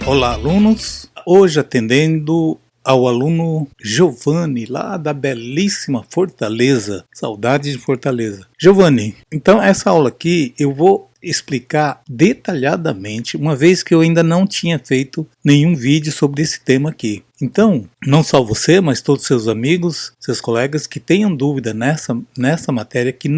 Olá, alunos! Hoje atendendo ao aluno Giovanni, lá da belíssima Fortaleza. Saudade de Fortaleza. Giovanni, então essa aula aqui eu vou explicar detalhadamente, uma vez que eu ainda não tinha feito nenhum vídeo sobre esse tema aqui. Então, não só você, mas todos os seus amigos, seus colegas que tenham dúvida nessa matéria, que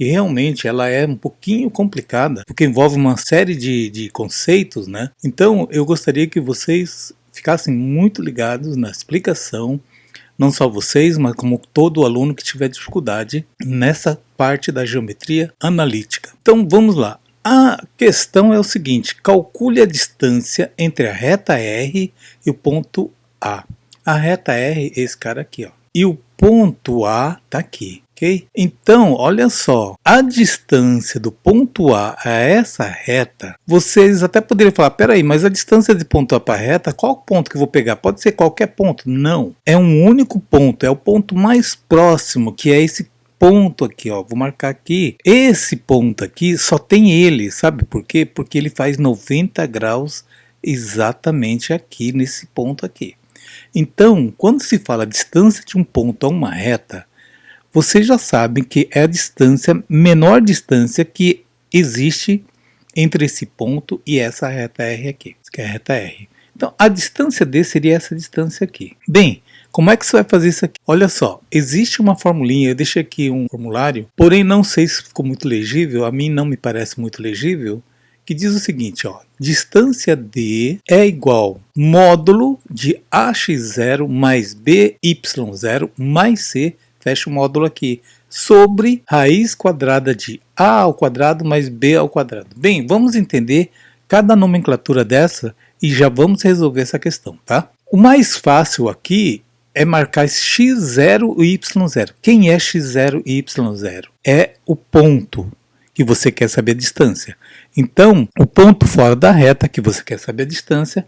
realmente ela é um pouquinho complicada, porque envolve uma série de conceitos, né? Então, eu gostaria que vocês ficassem muito ligados na explicação, não só vocês, mas como todo aluno que tiver dificuldade nessa parte da geometria analítica. Então vamos lá. A questão é o seguinte: calcule a distância entre a reta R e o ponto A. A reta R é esse cara aqui, ó, e o ponto A está aqui. Okay? Então, olha só, a distância do ponto A a essa reta, vocês até poderiam falar, peraí, mas a distância de ponto A para a reta, qual ponto que eu vou pegar? Pode ser qualquer ponto? Não, é um único ponto, é o ponto mais próximo, que é esse ponto aqui, ó, vou marcar aqui. Esse ponto aqui só tem ele, sabe por quê? Porque ele faz 90 graus exatamente aqui, nesse ponto aqui. Então, quando se fala distância de um ponto a uma reta, vocês já sabem que é a menor distância que existe entre esse ponto e essa reta R aqui, que é a reta R. Então, a distância D seria essa distância aqui. Bem, como é que você vai fazer isso aqui? Olha só, existe uma formulinha, eu deixei aqui um formulário, porém não sei se ficou muito legível, a mim não me parece muito legível, que diz o seguinte, ó, distância D é igual módulo de AX0 mais BY0 mais C, fecha o módulo aqui, sobre raiz quadrada de A ao quadrado mais B ao quadrado. Bem, vamos entender cada nomenclatura dessa e já vamos resolver essa questão, tá? O mais fácil aqui é marcar x0 e y0. Quem é x0 e y0? É o ponto que você quer saber a distância. Então, o ponto fora da reta que você quer saber a distância,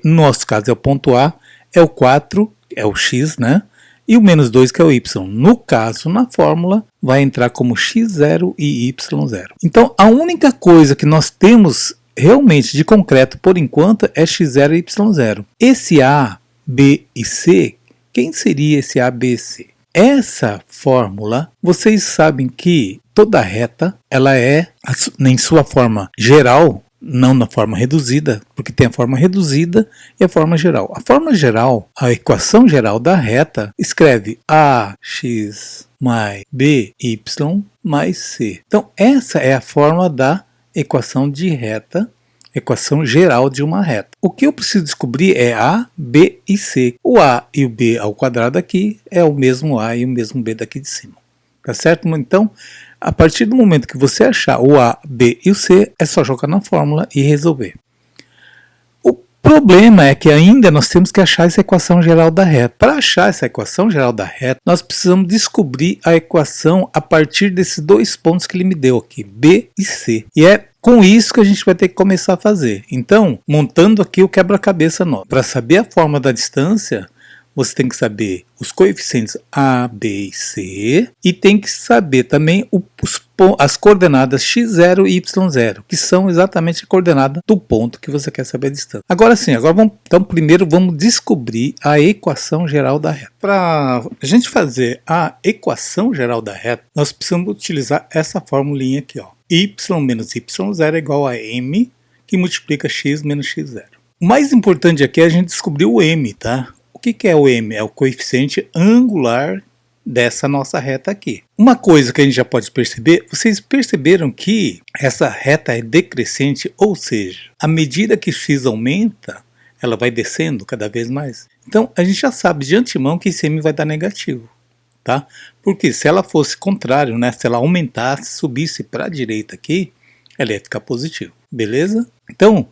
no nosso caso é o ponto A, é o 4, é o x, né? E o menos 2 que é o y. No caso, na fórmula, vai entrar como x0 e y0. Então, a única coisa que nós temos realmente de concreto, por enquanto, é x0 e y0. Esse A, B e C, quem seria esse A, B e C? Essa fórmula, vocês sabem que toda reta, ela é, em sua forma geral, não na forma reduzida, porque tem a forma reduzida e a forma geral. A forma geral, a equação geral da reta, escreve AX mais BY mais C. Então, essa é a forma da equação de reta, equação geral de uma reta. O que eu preciso descobrir é A, B e C. O A e o B ao quadrado aqui é o mesmo A e o mesmo B daqui de cima. Tá certo? Então, a partir do momento que você achar o A, B e o C, é só jogar na fórmula e resolver. O problema é que ainda nós temos que achar essa equação geral da reta. Para achar essa equação geral da reta, nós precisamos descobrir a equação a partir desses dois pontos que ele me deu aqui, B e C. E é com isso que a gente vai ter que começar a fazer. Então, montando aqui o quebra-cabeça nosso. Para saber a forma da distância, você tem que saber os coeficientes A, B e C e tem que saber também as coordenadas x0 e y0, que são exatamente a coordenada do ponto que você quer saber a distância. Agora sim, então primeiro vamos descobrir a equação geral da reta. Para a gente fazer a equação geral da reta, nós precisamos utilizar essa formulinha aqui, ó. Y menos y0 é igual a m, que multiplica x menos x0. O mais importante aqui é a gente descobrir o m, tá? O que é o m? É o coeficiente angular dessa nossa reta aqui. Uma coisa que a gente já pode perceber, vocês perceberam que essa reta é decrescente, ou seja, à medida que x aumenta, ela vai descendo cada vez mais. Então, a gente já sabe de antemão que esse m vai dar negativo, tá? Porque se ela fosse contrário, né? Se ela aumentasse, subisse para a direita aqui, ela ia ficar positivo, beleza? Então,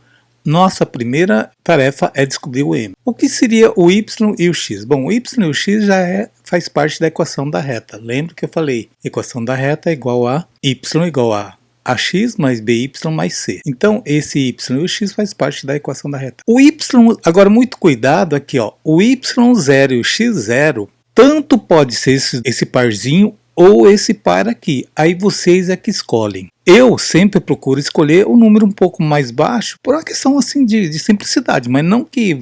nossa primeira tarefa é descobrir o m. O que seria o y e o x? Bom, o y e o x já faz parte da equação da reta. Lembra que eu falei? Equação da reta é igual a y igual a ax mais by mais c. Então, esse y e o x faz parte da equação da reta. O y, agora muito cuidado aqui, ó. O y0 e o x0, tanto pode ser esse parzinho ou esse par aqui. Aí vocês é que escolhem. Eu sempre procuro escolher o número um pouco mais baixo por uma questão assim de simplicidade, mas não que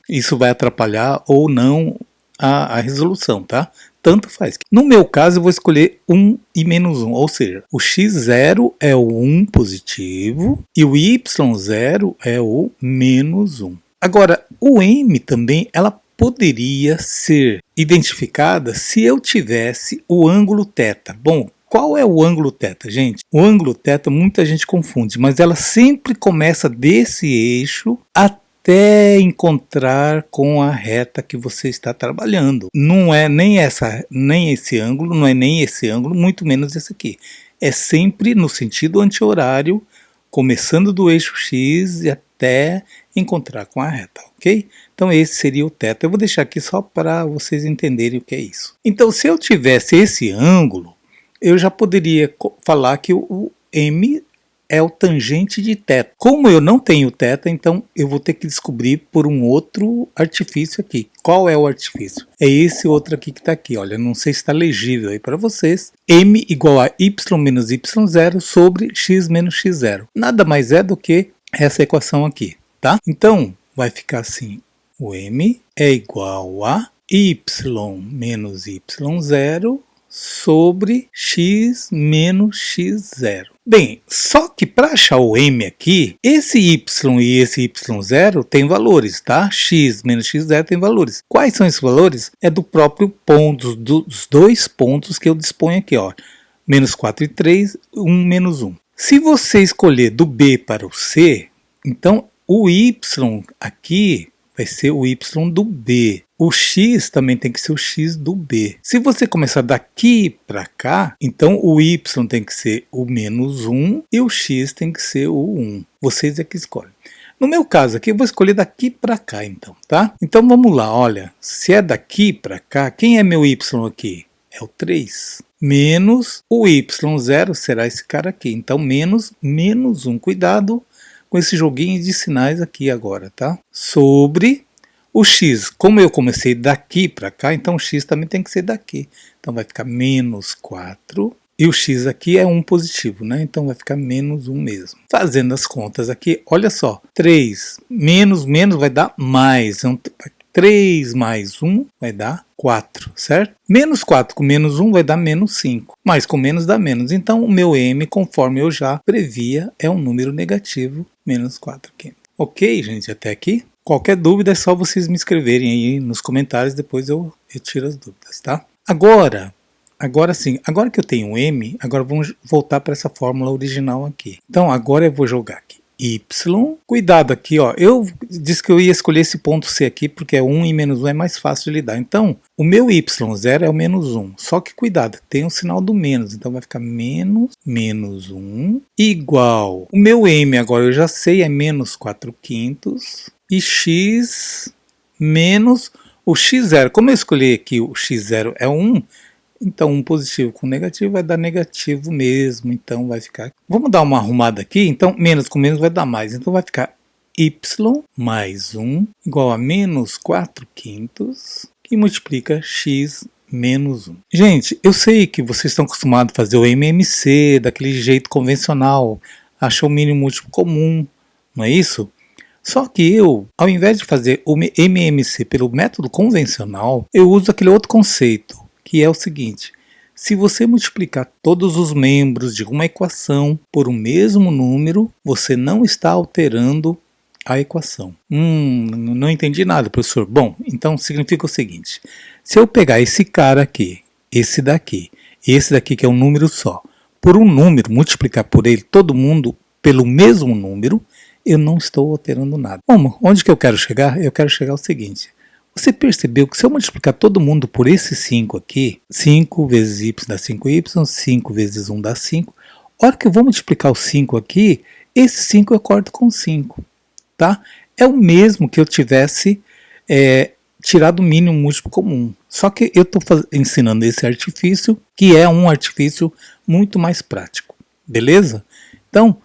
isso vai atrapalhar ou não a resolução, tá? Tanto faz. No meu caso, eu vou escolher 1 e menos 1, ou seja, o x0 é o 1 positivo e o y0 é o menos 1. Agora, o m também, ela poderia ser identificada se eu tivesse o ângulo θ. Bom, qual é o ângulo θ, gente? O ângulo θ muita gente confunde, mas ela sempre começa desse eixo até encontrar com a reta que você está trabalhando. Não é nem esse ângulo, não é nem esse ângulo, muito menos esse aqui. É sempre no sentido anti-horário, começando do eixo x e até encontrar com a reta, ok? Então esse seria o θ. Eu vou deixar aqui só para vocês entenderem o que é isso. Então se eu tivesse esse ângulo, eu já poderia falar que o m é o tangente de θ. Como eu não tenho θ, então eu vou ter que descobrir por um outro artifício aqui. Qual é o artifício? É esse outro aqui que está aqui. Olha, não sei se está legível aí para vocês. M igual a y menos y0 sobre x menos x0. Nada mais é do que essa equação aqui, tá? Então, vai ficar assim. O m é igual a y menos y0 sobre x menos x0. Bem, só que para achar o m aqui, esse y e esse y0 tem valores, tá? X menos x0 tem valores. Quais são esses valores? É do próprio ponto, dos dois pontos que eu disponho aqui, ó. Menos 4 e 3, 1 menos 1. Se você escolher do B para o C, então o y aqui vai ser o y do B. O x também tem que ser o x do B. Se você começar daqui para cá, então o y tem que ser o menos 1 e o x tem que ser o 1. Vocês é que escolhem. No meu caso aqui, eu vou escolher daqui para cá, então, tá? Então vamos lá, olha. Se é daqui para cá, quem é meu y aqui? É o 3. Menos o y0 será esse cara aqui. Então menos 1. Cuidado com esse joguinho de sinais aqui agora, tá? Sobre o x, como eu comecei daqui para cá, então o x também tem que ser daqui. Então vai ficar menos 4. E o x aqui é 1 positivo, né? Então vai ficar menos 1 mesmo. Fazendo as contas aqui, olha só. 3 menos vai dar mais. Então 3 mais 1 vai dar 4, certo? Menos 4 com menos 1 vai dar menos 5. Mais com menos dá menos. Então o meu m, conforme eu já previa, é um número negativo, menos 4 aqui. Ok, gente, até aqui? Qualquer dúvida é só vocês me escreverem aí nos comentários, depois eu tiro as dúvidas, tá? Agora sim, agora que eu tenho m, agora vamos voltar para essa fórmula original aqui. Então agora eu vou jogar aqui y, cuidado aqui, ó, eu disse que eu ia escolher esse ponto C aqui, porque é 1 e menos 1 é mais fácil de lidar. Então, o meu y0 é o menos 1, só que cuidado, tem um sinal do menos, então vai ficar menos 1 igual, o meu m agora eu já sei, é menos 4/5, e x menos o x0. Como eu escolhi aqui o x0 é 1, então 1 positivo com negativo vai dar negativo mesmo, então vai ficar... Vamos dar uma arrumada aqui, então menos com menos vai dar mais, então vai ficar y mais 1 igual a menos 4/5, que multiplica x menos 1. Gente, eu sei que vocês estão acostumados a fazer o MMC daquele jeito convencional, achar o mínimo múltiplo comum, não é isso? Só que eu, ao invés de fazer o MMC pelo método convencional, eu uso aquele outro conceito, que é o seguinte: se você multiplicar todos os membros de uma equação por um mesmo número, você não está alterando a equação. Não entendi nada, professor. Bom, então significa o seguinte: se eu pegar esse cara aqui, esse daqui que é um número só, por um número, multiplicar por ele todo mundo pelo mesmo número, eu não estou alterando nada. Bom, onde que eu quero chegar? Eu quero chegar ao seguinte: você percebeu que se eu multiplicar todo mundo por esse 5 aqui, 5 vezes y dá 5y, 5 vezes 1 dá 5. A hora que eu vou multiplicar o 5 aqui, esse 5 eu corto com 5. Tá? É o mesmo que eu tivesse tirado o mínimo múltiplo comum. Só que eu estou ensinando esse artifício, que é um artifício muito mais prático. Beleza? Então,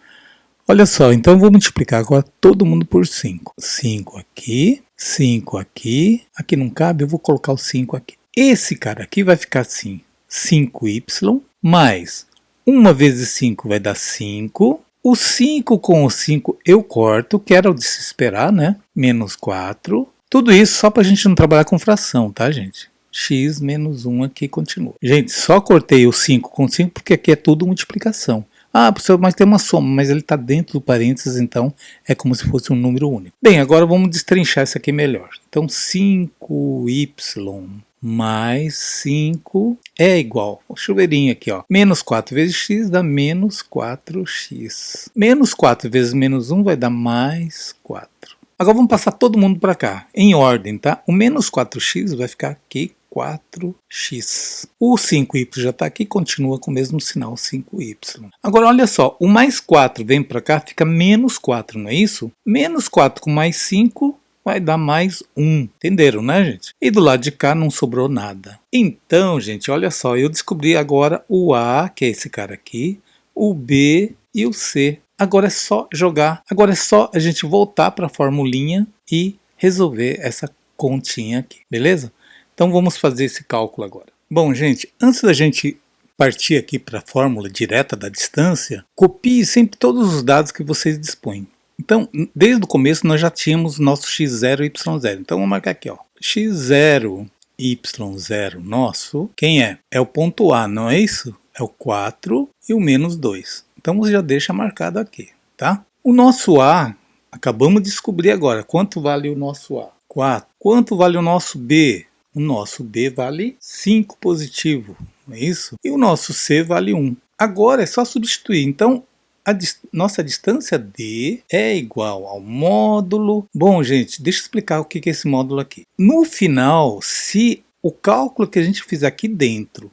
olha só, então eu vou multiplicar agora todo mundo por 5. 5 aqui, 5 aqui, aqui não cabe, eu vou colocar o 5 aqui. Esse cara aqui vai ficar assim, 5y, mais 1 vezes 5 vai dar 5. O 5 com o 5 eu corto, que era o de se esperar, né? Menos 4. Tudo isso só para a gente não trabalhar com fração, tá, gente? X menos 1 aqui continua. Gente, só cortei o 5 com 5 porque aqui é tudo multiplicação. Ah, professor, mas tem uma soma, mas ele está dentro do parênteses, então é como se fosse um número único. Bem, agora vamos destrinchar isso aqui melhor. Então, 5y mais 5 é igual, o chuveirinho aqui, ó, menos 4 vezes x dá menos 4x. Menos 4 vezes menos 1 vai dar mais 4. Agora vamos passar todo mundo para cá, em ordem, tá? O menos 4x vai ficar aqui 4x. O 5y já está aqui, continua com o mesmo sinal 5y. Agora olha só, o mais 4 vem para cá, fica menos 4, não é isso? Menos 4 com mais 5 vai dar mais 1. Entenderam, né, gente? E do lado de cá não sobrou nada. Então, gente, olha só, eu descobri agora o A, que é esse cara aqui, o B e o C. Agora é só jogar, agora é só a gente voltar para a formulinha e resolver essa continha aqui, beleza? Então vamos fazer esse cálculo agora. Bom, gente, antes da gente partir aqui para a fórmula direta da distância, copie sempre todos os dados que vocês dispõem. Então, desde o começo nós já tínhamos nosso x0 e y0. Então vamos marcar aqui, ó. x0, y0 nosso, quem é? É o ponto A, não é isso? É o 4 e o menos 2. Então você já deixa marcado aqui, tá? O nosso A, acabamos de descobrir agora. Quanto vale o nosso A? 4. Quanto vale o nosso B? O nosso B vale 5 positivo, não é isso? E o nosso C vale 1. Agora é só substituir. Então, nossa distância D é igual ao módulo... Bom, gente, deixa eu explicar o que é esse módulo aqui. No final, se o cálculo que a gente fizer aqui dentro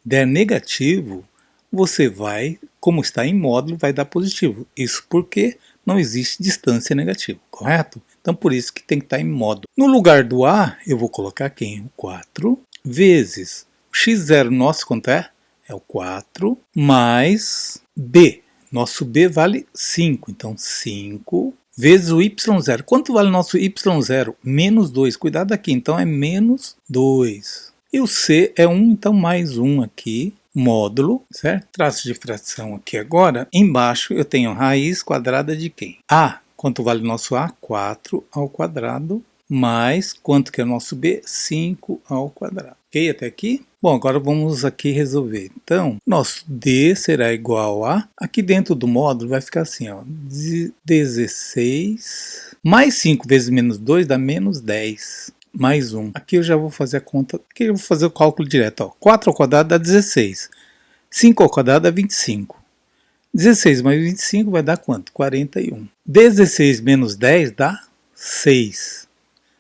der negativo, você vai, como está em módulo, vai dar positivo. Isso porque não existe distância negativa, correto? Então, por isso que tem que estar em módulo. No lugar do A, eu vou colocar quem? O 4 vezes o x0 nosso, quanto é? É o 4 mais B. Nosso B vale 5, então 5 vezes o y0. Quanto vale o nosso y0? Menos 2. Cuidado aqui, então é menos 2. E o C é 1, então mais 1 aqui, módulo, certo? Traço de fração aqui agora. Embaixo eu tenho raiz quadrada de quem? A. Quanto vale o nosso A? 4 ao quadrado, mais quanto que é o nosso B? 5 ao quadrado. Ok, até aqui? Bom, agora vamos aqui resolver. Então, nosso D será igual a... Aqui dentro do módulo vai ficar assim, ó. 16 mais 5 vezes menos 2 dá menos 10. Mais 1. Aqui eu já vou fazer a conta. Aqui eu vou fazer o cálculo direto. Ó. 4 ao quadrado dá 16. 5 ao quadrado dá 25. 16 mais 25 vai dar quanto? 41. 16 menos 10 dá 6.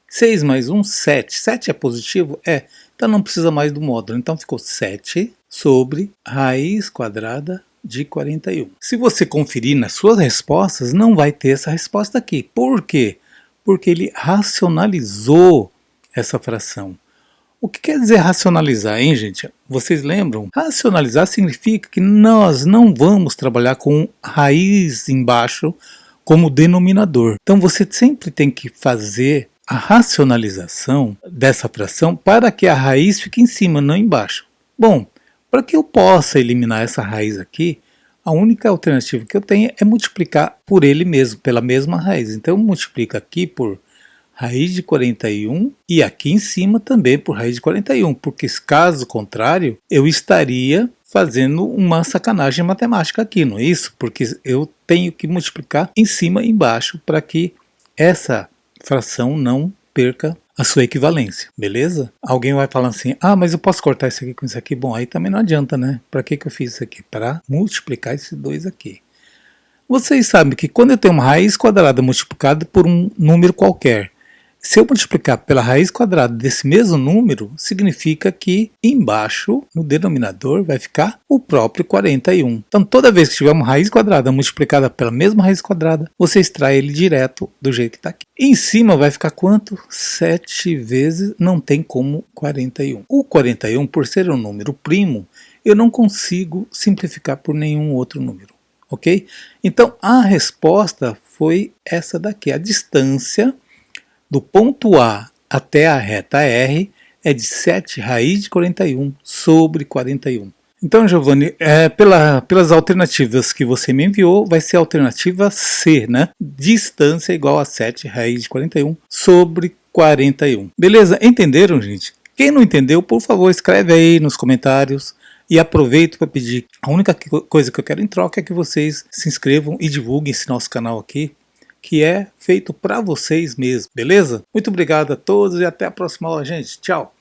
6 mais 1, 7. 7 é positivo? É. Então não precisa mais do módulo. Então ficou 7 sobre raiz quadrada de 41. Se você conferir nas suas respostas, não vai ter essa resposta aqui. Por quê? Porque ele racionalizou essa fração. O que quer dizer racionalizar, hein, gente? Vocês lembram? Racionalizar significa que nós não vamos trabalhar com raiz embaixo como denominador. Então você sempre tem que fazer a racionalização dessa fração para que a raiz fique em cima, não embaixo. Bom, para que eu possa eliminar essa raiz aqui, a única alternativa que eu tenho é multiplicar por ele mesmo, pela mesma raiz. Então eu multiplico aqui por raiz de 41 e aqui em cima também por raiz de 41, porque caso contrário eu estaria fazendo uma sacanagem matemática aqui, não é isso? Porque eu tenho que multiplicar em cima e embaixo para que essa fração não perca a sua equivalência, beleza? Alguém vai falar assim, ah, mas eu posso cortar isso aqui com isso aqui? Bom, aí também não adianta, né? Para que eu fiz isso aqui? Para multiplicar esses dois aqui. Vocês sabem que quando eu tenho uma raiz quadrada multiplicada por um número qualquer, se eu multiplicar pela raiz quadrada desse mesmo número, significa que embaixo, no denominador, vai ficar o próprio 41. Então, toda vez que tiver uma raiz quadrada multiplicada pela mesma raiz quadrada, você extrai ele direto do jeito que está aqui. Em cima vai ficar quanto? 7 vezes, não tem como 41. O 41, por ser um número primo, eu não consigo simplificar por nenhum outro número. Ok? Então, a resposta foi essa daqui, a distância do ponto A até a reta R é de 7 raiz de 41 sobre 41. Então, Giovanni, pelas alternativas que você me enviou, vai ser a alternativa C, né? Distância igual a 7 raiz de 41 sobre 41. Beleza? Entenderam, gente? Quem não entendeu, por favor, escreve aí nos comentários. E aproveito para pedir, a única coisa que eu quero em troca é que vocês se inscrevam e divulguem esse nosso canal aqui, que é feito para vocês mesmos, beleza? Muito obrigado a todos e até a próxima aula, gente. Tchau!